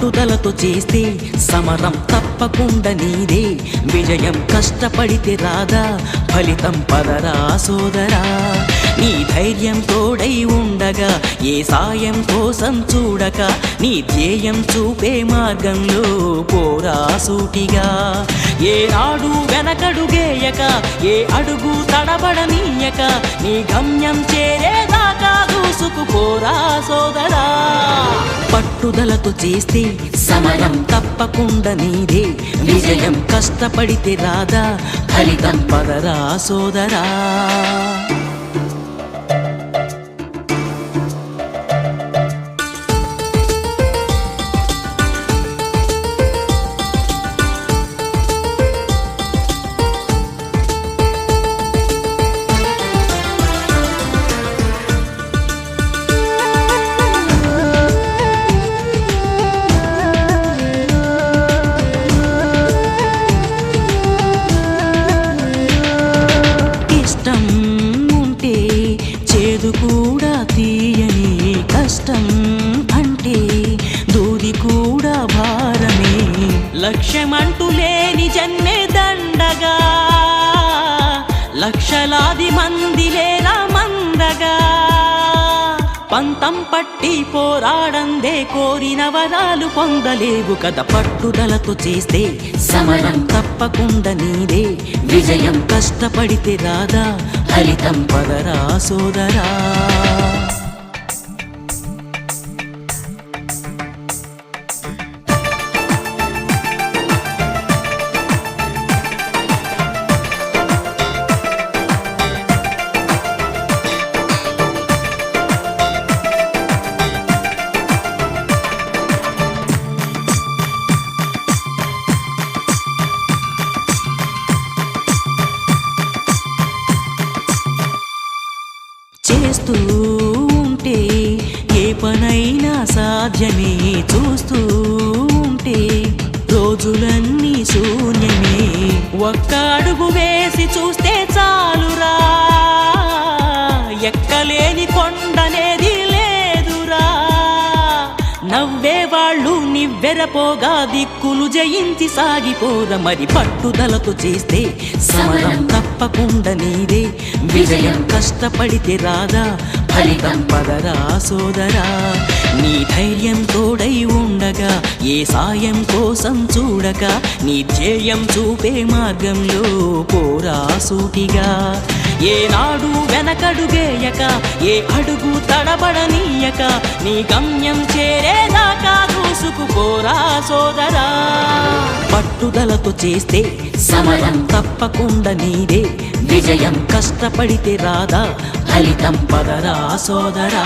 పట్టుదలతో చేస్తే సమరం తప్పకుండా నీదే విజయం కష్టపడితే రాదా ఫలితం పదరా సోదరా నీ ధైర్యం తోడై ఉండగా ఏ సాయం కోసం చూడక నీ ధ్యేయం చూపే మార్గంలో పోరా సూటిగా ఏనాడు వెనకడుగేయక ఏ అడుగు తడబడనీయక నీ గమ్యం చేరేదాకా దూసుకుపోరా సోదరా పట్టుదలతో చేస్తే సమరం తప్పకుండా నీదే విజయం కష్టపడితే రాదా ఫలితం పదరా సోదరా కూడా తీయని కష్టం అంటే దూది కూడా భారమే లక్ష్యమంటూ లేని జన్మే దండగా లక్షలాది మంది లేరా మందగా పంతం పట్టి పోరాడందే కోరిన వరాలు పొందలేవు కదా పట్టుదలతో చేస్తే సమరం తప్పకుండా నీదే విజయం కష్టపడితే రాదా ఫలితం పదరా సోదరా చేస్తూ ఉంటే ఏ పనైనా సాధ్యమే చూస్తూ ఉంటే రోజులన్నీ శూన్యమే ఒక్క అడుగు వేసి చూస్తే చాలురా ఎక్కలేని కొండనేది లేదురా నవ్వేవాళ్ళు నివ్వెరపోగా దిక్కులు జయించి సాగిపోర మరి పట్టుదలతో చేస్తే సమరం తప్పకుండా నీదే విజయం కష్టపడితే రాదా ఫలితం పదరా సోదరా నీ ధైర్యం తోడై ఉండగా ఏ సాయం కోసం చూడక నీ ధ్యేయం చూపే మార్గంలో పోరా సూటిగా ఏనాడు వెనకడుగేయక ఏ అడుగు తడబడనీయక నీ గమ్యం చేరేదాకా దూసుకుపోరా సోదరా పట్టుదలతో చేస్తే సమరం తప్పకుండా నీదే విజయం కష్టపడితే రాదా ఫలితం పదరా సోదరా